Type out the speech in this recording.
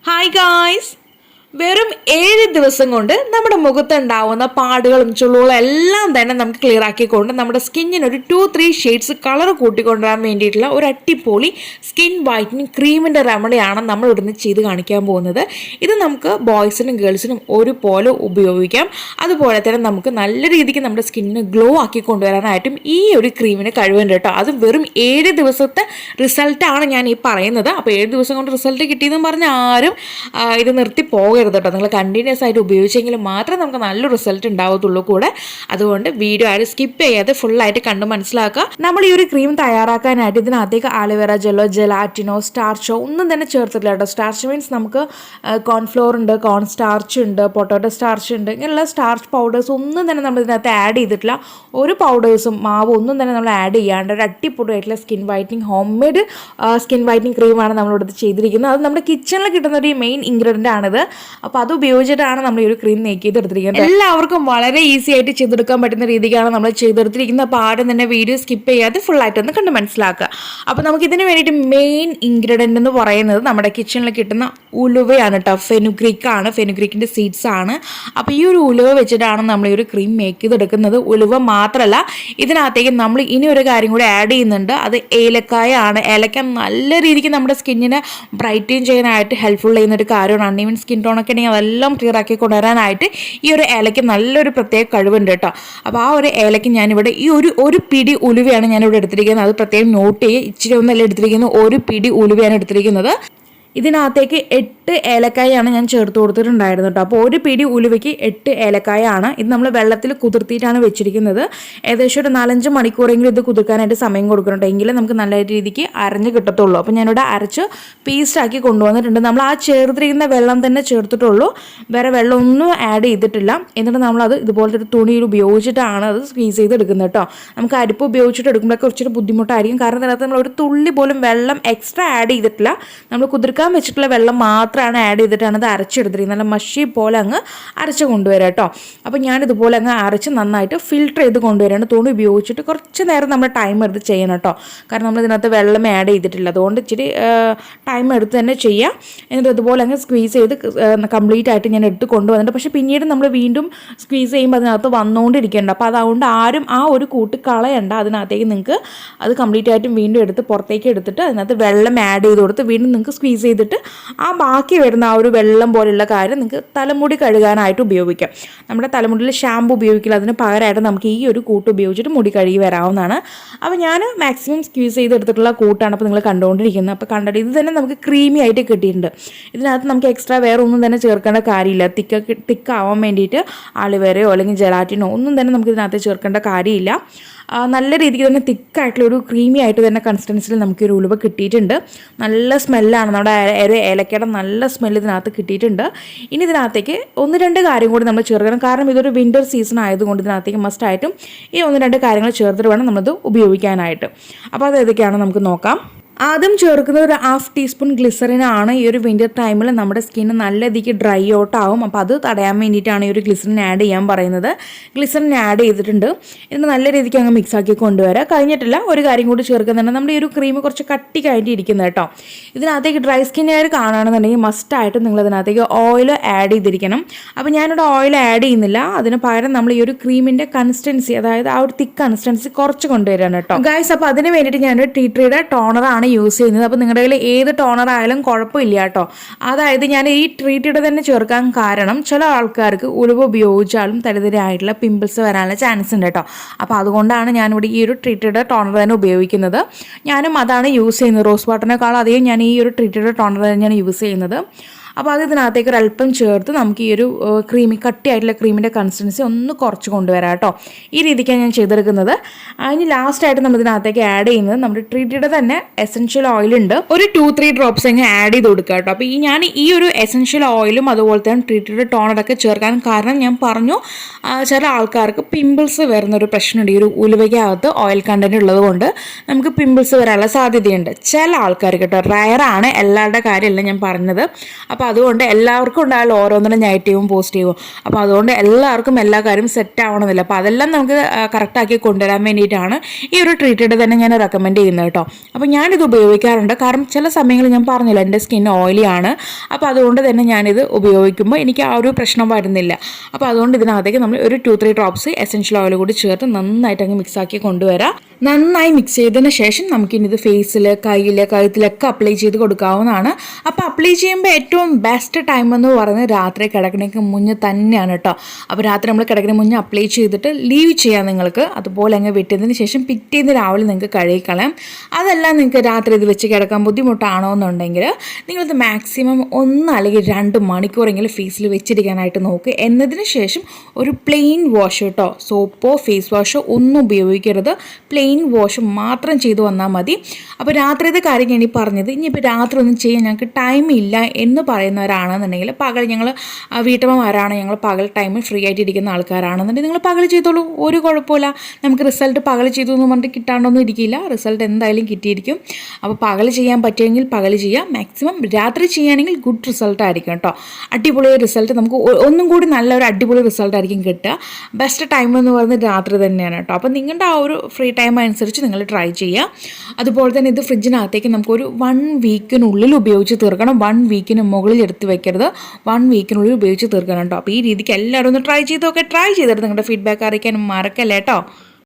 Hi guys! വെറും 7 ദിവസം കൊണ്ട് നമ്മുടെ മുഖത്തുണ്ടാവുന്ന പാടുകളും ചുളിവുകളും എല്ലാം തന്നെ നമുക്ക് ക്ലിയർ ആക്കിക്കൊണ്ട് നമ്മുടെ സ്കിന്നിന് ഒരു 2-3 ഷെയ്ഡ്സ് കളർ കൂട്ടിക്കൊണ്ടുവരാൻ വേണ്ടിയിട്ടുള്ള ഒരു അടിപൊളി സ്കിൻ വൈറ്റനിങ് ക്രീമിൻ്റെ റെമഡിയാണ് നമ്മൾ ഇവിടുന്ന് ചെയ്ത് കാണിക്കാൻ പോകുന്നത്. ഇത് നമുക്ക് ബോയ്സിനും ഗേൾസിനും ഒരുപോലെ ഉപയോഗിക്കാം. അതുപോലെ തന്നെ നമുക്ക് നല്ല രീതിക്ക് നമ്മുടെ സ്കിന്നിന് ഗ്ലോ ആക്കി കൊണ്ടുവരാനായിട്ടും ഈ ഒരു ക്രീമിന് കഴിവുണ്ട് കേട്ടോ. അത് വെറും 7 ദിവസത്തെ റിസൾട്ടാണ് ഞാൻ ഈ പറയുന്നത്. അപ്പോൾ 7 ദിവസം കൊണ്ട് റിസൾട്ട് കിട്ടിയെന്നും പറഞ്ഞ് ആരും ഇത് നിർത്തി പോകരുത് കേട്ടോ. നിങ്ങൾ കണ്ടിന്യൂസ് ആയിട്ട് ഉപയോഗിച്ചെങ്കിൽ മാത്രമേ നമുക്ക് നല്ല റിസൾട്ട് ഉണ്ടാവത്തുള്ളൂ കൂടെ. അതുകൊണ്ട് വീഡിയോ ആരും സ്കിപ്പ് ചെയ്യാതെ ഫുള്ളായിട്ട് കണ്ട് മനസ്സിലാക്കുക. നമ്മൾ ഈ ഒരു ക്രീം തയ്യാറാക്കാനായിട്ട് ഇതിനകത്തേക്ക് ആലോവേറ ജെല്ലോ, ജെലാറ്റിനോ, സ്റ്റാർച്ചോ ഒന്നും തന്നെ ചേർത്തിട്ടില്ല കേട്ടോ. സ്റ്റാർച്ച് മീൻസ് നമുക്ക് കോൺഫ്ലോർ ഉണ്ട്, കോൺ സ്റ്റാർച്ച് ഉണ്ട്, പൊട്ടാറ്റോ സ്റ്റാർച്ച് ഉണ്ട്, ഇങ്ങനെയുള്ള സ്റ്റാർച്ച് പൗഡേഴ്സ് ഒന്നും തന്നെ നമ്മൾ ഇതിനകത്ത് ആഡ് ചെയ്തിട്ടില്ല. ഒരു പൗഡേഴ്സും മാവും ഒന്നും തന്നെ നമ്മൾ ആഡ് ചെയ്യാണ്ട് ഒരു അടിപൊളിയായിട്ടുള്ള skin whitening home made skin whitening ക്രീമാണ് നമ്മളിവിടെ ചെയ്തിരിക്കുന്നത്. അത് നമ്മുടെ കിച്ചണിൽ കിട്ടുന്ന ഒരു മെയിൻ ഇൻഗ്രീഡിയൻ്റ് ആണിത്. അപ്പോൾ അത് ഉപയോഗിച്ചിട്ടാണ് നമ്മൾ ഈ ഒരു ക്രീം മേക്ക് ചെയ്തെടുത്തിരിക്കുന്നത്. എല്ലാവർക്കും വളരെ ഈസി ആയിട്ട് ചെയ്തെടുക്കാൻ പറ്റുന്ന രീതിക്കാണ് നമ്മൾ ചെയ്തെടുത്തിരിക്കുന്നത്. അപ്പോൾ ആരും തന്നെ വീഡിയോ സ്കിപ്പ് ചെയ്യാതെ ഫുള്ളായിട്ടൊന്ന് കണ്ട് മനസ്സിലാക്കുക. അപ്പോൾ നമുക്ക് ഇതിന് വേണ്ടിയിട്ട് മെയിൻ ഇൻഗ്രീഡിയൻ്റ് എന്ന് പറയുന്നത് നമ്മുടെ കിച്ചണിൽ കിട്ടുന്ന ഉലുവയാണ് കേട്ടോ. ഫെനുഗ്രീക്കാണ്, ഫെനുഗ്രീക്കിൻ്റെ സീഡ്സ് ആണ്. അപ്പോൾ ഈ ഒരു ഉലുവ വെച്ചിട്ടാണ് നമ്മൾ ഈ ഒരു ക്രീം മേക്ക് ചെയ്തെടുക്കുന്നത്. ഉലുവ മാത്രമല്ല, ഇതിനകത്തേക്ക് നമ്മൾ ഇനി ഒരു കാര്യം കൂടി ആഡ് ചെയ്യുന്നുണ്ട്. അത് ഏലക്കായ ആണ്. ഏലക്ക നല്ല രീതിക്ക് നമ്മുടെ സ്കിന്നിനെ ബ്രൈറ്റൻ ചെയ്യാനായിട്ട് ഹെൽപ്ഫുൾ ചെയ്യുന്ന ഒരു കാര്യമാണ്. ഈവൻ സ്കിൻ ടോണൊക്കെ ഉണ്ടെങ്കിൽ അതെല്ലാം ക്ലിയർ ആക്കി കൊണ്ടുവരാനായിട്ട് ഈ ഒരു ഏലയ്ക്ക് നല്ലൊരു പ്രത്യേക കഴിവുണ്ട് കേട്ടോ. അപ്പോൾ ആ ഒരു ഏലയ്ക്ക് ഞാനിവിടെ ഈ ഒരു പിടി ഉലുവയാണ് ഞാനിവിടെ എടുത്തിരിക്കുന്നത്. അത് പ്രത്യേകം നോട്ട് ചെയ്യുക. ഇച്ചിരി ഒന്നല്ല എടുത്തിരിക്കുന്നത്, ഒരു പിടി ഉലുവയാണ് എടുത്തിരിക്കുന്നത്. ഇതിനകത്തേക്ക് 8 ഏലക്കായാണ് ഞാൻ ചേർത്ത് കൊടുത്തിട്ടുണ്ടായിരുന്നു കേട്ടോ. അപ്പോൾ ഒരു പിടി ഉലുവയ്ക്ക് 8 ഏലക്കായാണ്. ഇത് നമ്മൾ വെള്ളത്തിൽ കുതിർത്തിയിട്ടാണ് വെച്ചിരിക്കുന്നത്. ഏകദേശം ഒരു 4-5 മണിക്കൂറെങ്കിലും ഇത് കുതിർക്കാനായിട്ട് സമയം കൊടുക്കണം കേട്ടോ. എങ്കിലും നമുക്ക് നല്ല രീതിക്ക് അരഞ്ഞ് കിട്ടത്തുള്ളൂ. അപ്പോൾ ഞാനിവിടെ അരച്ച് പേസ്റ്റാക്കി കൊണ്ടുവന്നിട്ടുണ്ട്. നമ്മൾ ആ ചേർത്തിരിക്കുന്ന വെള്ളം തന്നെ ചേർത്തിട്ടുള്ളൂ, വേറെ വെള്ളമൊന്നും ആഡ് ചെയ്തിട്ടില്ല. എന്നിട്ട് നമ്മളത് ഇതുപോലത്തെ ഒരു തുണിയിൽ ഉപയോഗിച്ചിട്ടാണ് അത് സ്ക്വീസ് ചെയ്തെടുക്കുന്നത് കേട്ടോ. നമുക്ക് അരിപ്പ് ഉപയോഗിച്ചിട്ട് എടുക്കുമ്പോഴൊക്കെ കുറച്ചൊരു ബുദ്ധിമുട്ടായിരിക്കും. കാരണം അതിനകത്ത് നമ്മൾ ഒരു തുള്ളി പോലും വെള്ളം എക്സ്ട്രാ ആഡ് ചെയ്തിട്ടില്ല. നമ്മൾ കുതിർക്കാൻ വെച്ചിട്ടുള്ള വെള്ളം മാത്രമാണ് ആഡ് ചെയ്തിട്ടാണ് അത് അരച്ചെടുത്തിരിക്കുന്നത്. നല്ല മഷി പോലെ അങ്ങ് അരച്ച് കൊണ്ടുവരാം കേട്ടോ. അപ്പോൾ ഞാനിതുപോലെ അങ്ങ് അരച്ച് നന്നായിട്ട് ഫിൽട്ടർ ചെയ്ത് കൊണ്ടുവരാണ്. തുണി ഉപയോഗിച്ചിട്ട് കുറച്ച് നേരം നമ്മൾ ടൈം എടുത്ത് ചെയ്യണം കേട്ടോ. കാരണം നമ്മൾ ഇതിനകത്ത് വെള്ളം ആഡ് ചെയ്തിട്ടില്ല. അതുകൊണ്ട് ഇച്ചിരി ടൈം എടുത്ത് തന്നെ ചെയ്യാം. എന്നിട്ട് ഇതുപോലെ അങ്ങ് സ്ക്വീസ് ചെയ്ത് കംപ്ലീറ്റ് ആയിട്ട് ഞാൻ എടുത്ത് കൊണ്ടുവന്നിട്ട്, പക്ഷേ പിന്നീട് നമ്മൾ വീണ്ടും സ്ക്വീസ് ചെയ്യുമ്പോൾ അതിനകത്ത് വന്നുകൊണ്ടിരിക്കേണ്ട. അപ്പോൾ അതുകൊണ്ട് ആരും ആ ഒരു കൂട്ട് കളയണ്ട. അതിനകത്തേക്ക് നിങ്ങൾക്ക് അത് കംപ്ലീറ്റ് ആയിട്ടും വീണ്ടും എടുത്ത് പുറത്തേക്ക് എടുത്തിട്ട് അതിനകത്ത് വെള്ളം ആഡ് ചെയ്ത് കൊടുത്ത് വീണ്ടും നിങ്ങൾക്ക് സ്ക്വീസ് ചെയ്തിട്ട് ആ ബാക്കി വരുന്ന ആ ഒരു വെള്ളം പോലെയുള്ള കാര്യം നിങ്ങൾക്ക് തലമുടി കഴുകാനായിട്ട് ഉപയോഗിക്കാം. നമ്മുടെ തലമുടിയിൽ ഷാമ്പു ഉപയോഗിക്കില്ല, അതിന് പകരമായിട്ട് നമുക്ക് ഈ ഒരു കൂട്ട് ഉപയോഗിച്ചിട്ട് മുടി കഴുകി വരാവുന്നതാണ്. അപ്പോൾ ഞാൻ മാക്സിമം സ്ക്വീസ് ചെയ്തെടുത്തിട്ടുള്ള കൂട്ടാണ് അപ്പോൾ നിങ്ങൾ കണ്ടുകൊണ്ടിരിക്കുന്നത്. അപ്പോൾ കണ്ടിട്ട് ഇത് തന്നെ നമുക്ക് ക്രീമി ആയിട്ട് കിട്ടിയിട്ടുണ്ട്. ഇതിനകത്ത് നമുക്ക് എക്സ്ട്രാ വേറെ ഒന്നും തന്നെ ചേർക്കേണ്ട കാര്യമില്ല. തിക്കാവാൻ വേണ്ടിയിട്ട് ആലുവേരയോ അല്ലെങ്കിൽ ജെലാറ്റിനോ ഒന്നും തന്നെ നമുക്ക് ഇതിനകത്ത് ചേർക്കേണ്ട കാര്യമില്ല. നല്ല രീതിക്ക് തന്നെ തിക്കായിട്ടുള്ളൊരു ക്രീമി ആയിട്ട് തന്നെ കൺസിസ്റ്റൻസിൽ നമുക്ക് ഒരു ഉലുവ കിട്ടിയിട്ടുണ്ട്. നല്ല സ്മെല്ലാണ്, നമ്മുടെ ഒരു ഏലക്കയുടെ നല്ല സ്മെല്ല് ഇതിനകത്ത് കിട്ടിയിട്ടുണ്ട്. ഇനി ഇതിനകത്തേക്ക് 1-2 കാര്യം കൂടി നമ്മൾ ചേർക്കണം. കാരണം ഇതൊരു വിൻ്റർ സീസൺ ആയതുകൊണ്ട് ഇതിനകത്തേക്ക് മസ്റ്റായിട്ടും ഈ 1-2 കാര്യങ്ങൾ ചേർത്തിട്ട് വേണം നമ്മളത് ഉപയോഗിക്കാനായിട്ട്. അപ്പോൾ അത് ഏതൊക്കെയാണെന്ന് നമുക്ക് നോക്കാം. ആദ്യം ചേർക്കുന്നത് ഒരു 1/2 ടീസ്പൂൺ ഗ്ലിസറിനാണ്. ഈ ഒരു വിൻ്റർ ടൈമിൽ നമ്മുടെ സ്കിന്ന് നല്ല രീതിക്ക് ഡ്രൈ ഔട്ട് ആവും. അപ്പോൾ അത് തടയാൻ വേണ്ടിയിട്ടാണ് ഈ ഒരു ഗ്ലിസറിൻ ആഡ് ചെയ്യാൻ പറയുന്നത്. ഗ്ലിസറിൻ ആഡ് ചെയ്തിട്ടുണ്ട്. ഇതിന് നല്ല രീതിക്ക് അങ്ങ് മിക്സ് ആക്കി കൊണ്ടുവരാം. കഴിഞ്ഞിട്ടില്ല ഒരു കാര്യം കൂടി ചേർക്കുന്നുണ്ട്. നമ്മുടെ ഈ ഒരു ക്രീം കുറച്ച് കട്ടിക്കായിട്ട് ഇരിക്കുന്നത് കേട്ടോ. ഇതിനകത്തേക്ക് ഡ്രൈ സ്കിന്നുകാർ കാണുകയാണെന്നുണ്ടെങ്കിൽ മസ്റ്റായിട്ടും നിങ്ങൾ ഇതിനകത്തേക്ക് ഓയിൽ ആഡ് ചെയ്തിരിക്കണം. അപ്പോൾ ഞാനിവിടെ ഓയിൽ ആഡ് ചെയ്യുന്നില്ല. അതിന് പകരം നമ്മൾ ഈ ഒരു ക്രീമിൻ്റെ കൺസിസ്റ്റൻസി, അതായത് ആ ഒരു തിക്ക് കൺസിസ്റ്റൻസി കുറച്ച് കൊണ്ടുവരാണ് കേട്ടോ ഗൈസ്. അപ്പോൾ അതിന് വേണ്ടിയിട്ട് ഞാനൊരു ടീ ട്രീയുടെ ടോണറാണ് യൂസ് ചെയ്യുന്നത്. അപ്പോൾ നിങ്ങളുടെ കയ്യിൽ ഏത് ടോണർ ആയാലും കുഴപ്പമില്ല കേട്ടോ. അതായത് ഞാൻ ഈ ട്രീറ്റിയുടെ തന്നെ ചേർക്കാൻ കാരണം ചില ആൾക്കാർക്ക് ഉലുവ ഉപയോഗിച്ചാലും തലതിരായിട്ടുള്ള പിമ്പിൾസ് വരാനുള്ള ചാൻസ് ഉണ്ട് കേട്ടോ. അപ്പോൾ അതുകൊണ്ടാണ് ഞാനിവിടെ ഈ ഒരു ട്രീറ്റിയുടെ ടോണർ തന്നെ ഉപയോഗിക്കുന്നത്. ഞാനും അതാണ് യൂസ് ചെയ്യുന്നത്. റോസ് വാട്ടറിനേക്കാളും അധികം ഞാൻ ഈ ഒരു ട്രീറ്റിയുടെ ടോണർ തന്നെയാണ് യൂസ് ചെയ്യുന്നത്. അപ്പോൾ അത് ഇതിനകത്തേക്ക് ഒരല്പം ചേർത്ത് നമുക്ക് ഈ ഒരു കട്ടിയായിട്ടുള്ള ക്രീമിൻ്റെ കൺസിസ്റ്റൻസി ഒന്ന് കുറച്ച് കൊണ്ടുവരാം കേട്ടോ. ഈ രീതിക്കാണ് ഞാൻ ചെയ്തെടുക്കുന്നത്. ഇനി ലാസ്റ്റായിട്ട് നമ്മൾ ഇതിനകത്തേക്ക് ആഡ് ചെയ്യുന്നത് നമ്മുടെ ട്രീറ്റിയുടെ തന്നെ എസെൻഷ്യൽ ഓയിലുണ്ട്. ഒരു 2-3 ഡ്രോപ്സ് അങ്ങ് ആഡ് ചെയ്ത് കൊടുക്കുക കേട്ടോ. അപ്പോൾ ഞാൻ ഈ ഒരു എസെൻഷ്യൽ ഓയിലും അതുപോലെ തന്നെ ട്രീറ്റിയുടെ ടോണറൊക്കെ ചേർക്കാൻ കാരണം ഞാൻ പറഞ്ഞു, ചില ആൾക്കാർക്ക് പിമ്പിൾസ് വരുന്നൊരു പ്രശ്നമുണ്ട്. ഈ ഒരു ഉലുവയ്ക്കകത്ത് ഓയിൽ കണ്ടന്റ് ഉള്ളത് കൊണ്ട് നമുക്ക് പിമ്പിൾസ് വരാനുള്ള സാധ്യതയുണ്ട്. ചില ആൾക്കാർക്ക് കേട്ടോ, റയറാണ്, എല്ലാവരുടെ കാര്യമല്ല ഞാൻ പറഞ്ഞത്. അപ്പോൾ അപ്പോൾ അതുകൊണ്ട് എല്ലാവർക്കും ഉണ്ടായാലും ഓരോന്നിനും നെഗറ്റീവും പോസിറ്റീവും. അപ്പോൾ അതുകൊണ്ട് എല്ലാവർക്കും എല്ലാ കാര്യം സെറ്റ് ആവണമെന്നില്ല. അപ്പോൾ അതെല്ലാം നമുക്ക് കറക്റ്റാക്കി കൊണ്ടുവരാൻ വേണ്ടിയിട്ടാണ് ഈ ഒരു ട്രീറ്റഡ് തന്നെ ഞാൻ റെക്കമെൻഡ് ചെയ്യുന്നത് കേട്ടോ. അപ്പോൾ ഞാനിത് ഉപയോഗിക്കാറുണ്ട്. കാരണം ചില സമയങ്ങളിൽ ഞാൻ പറഞ്ഞില്ല എൻ്റെ സ്കിൻ ഓയിലി ആണ്. അപ്പോൾ അതുകൊണ്ട് തന്നെ ഞാനിത് ഉപയോഗിക്കുമ്പോൾ എനിക്ക് ആ ഒരു പ്രശ്നം വരുന്നില്ല. അപ്പോൾ അതുകൊണ്ട് ഇതിനകത്തേക്ക് നമ്മൾ ഒരു 2-3 ഡ്രോപ്സ് എസെൻഷ്യൽ ഓയിൽ കൂടി ചേർത്ത് നന്നായിട്ട് അങ്ങ് മിക്സാക്കി കൊണ്ടുവരാം. നന്നായി മിക്സ് ചെയ്തതിന് ശേഷം നമുക്കിനി ഇത് ഫേസിൽ, കയ്യിൽ, കഴുത്തിലൊക്കെ അപ്ലൈ ചെയ്ത് കൊടുക്കാവുന്നതാണ്. അപ്പോൾ അപ്ലൈ ചെയ്യുമ്പോൾ ഏറ്റവും ബെസ്റ്റ് ടൈം എന്ന് പറയുന്നത് രാത്രി കിടക്കണേക്ക് മുന്നേ തന്നെയാണ് കേട്ടോ. അപ്പോൾ രാത്രി നമ്മൾ കിടക്കണ മുന്നേ അപ്ലൈ ചെയ്തിട്ട് ലീവ് ചെയ്യാം നിങ്ങൾക്ക്. അതുപോലെ അങ്ങ് വെട്ടിയതിന് ശേഷം പിറ്റേന്ന് രാവിലെ നിങ്ങൾക്ക് കഴുകിക്കളയാം. അതെല്ലാം നിങ്ങൾക്ക് രാത്രി ഇത് വെച്ച് കിടക്കാൻ ബുദ്ധിമുട്ടാണോ എന്നുണ്ടെങ്കിൽ നിങ്ങളിത് മാക്സിമം 1 അല്ലെങ്കിൽ 2 മണിക്കൂറെങ്കിലും ഫേസിൽ വെച്ചിരിക്കാനായിട്ട് നോക്കുക. എന്നതിന് ശേഷം ഒരു പ്ലെയിൻ വാഷ് കേട്ടോ, സോപ്പോ ഫേസ് വാഷോ ഒന്നും ഉപയോഗിക്കരുത്. പ്ലെയിൻ വാഷ് മാത്രം ചെയ്തു വന്നാൽ മതി. അപ്പോൾ രാത്രിയത്തെ കാര്യം ഞാൻ ഈ പറഞ്ഞത്. ഇനിയിപ്പോൾ രാത്രി ഒന്നും ചെയ്യാൻ ഞങ്ങൾക്ക് ടൈം ഇല്ല എന്ന് പറയുന്നവരാണെന്നുണ്ടെങ്കിൽ പകൽ, ഞങ്ങൾ വീട്ടമ്മമാരാണ്, ഞങ്ങൾ പകൽ ടൈമിൽ ഫ്രീ ആയിട്ട് ഇരിക്കുന്ന ആൾക്കാരാണെന്നുണ്ടെങ്കിൽ നിങ്ങൾ പകൽ ചെയ്തോളൂ, ഒരു കുഴപ്പമില്ല. നമുക്ക് റിസൾട്ട് പകൽ ചെയ്തു എന്ന് പറഞ്ഞിട്ട് കിട്ടാണ്ടൊന്നും ഇരിക്കില്ല, റിസൾട്ട് എന്തായാലും കിട്ടിയിരിക്കും. അപ്പോൾ പകൽ ചെയ്യാൻ പറ്റുമെങ്കിൽ പകൽ ചെയ്യാം. മാക്സിമം രാത്രി ചെയ്യുകയാണെങ്കിൽ ഗുഡ് റിസൾട്ട് ആയിരിക്കും കേട്ടോ. അടിപൊളി റിസൾട്ട്, നമുക്ക് ഒന്നും കൂടി നല്ലൊരു അടിപൊളി റിസൾട്ട് ആയിരിക്കും കിട്ടുക. ബെസ്റ്റ് ടൈം എന്ന് പറയുന്നത് രാത്രി തന്നെയാണ് കേട്ടോ. അപ്പോൾ നിങ്ങളുടെ ആ ഒരു ഫ്രീ ടൈം അനുസരിച്ച് നിങ്ങൾ ട്രൈ ചെയ്യുക. അതുപോലെ തന്നെ ഇത് ഫ്രിഡ്ജിനകത്തേക്ക് നമുക്കൊരു 1 വീക്കിനുള്ളിൽ ഉപയോഗിച്ച് തീർക്കണം. 1 വീക്കിന് മുകളിൽ എടുത്ത് വെക്കരുത്, 1 വീക്കിനുള്ളിൽ ഉപയോഗിച്ച് തീർക്കണം കേട്ടോ. അപ്പോൾ ഈ രീതിക്ക് എല്ലാവരും ഒന്ന് ട്രൈ ചെയ്ത് നോക്കുക. ട്രൈ ചെയ്തിട്ട് നിങ്ങളുടെ ഫീഡ്ബാക്ക് അറിയിക്കാൻ മറക്കല്ലേ കേട്ടോ.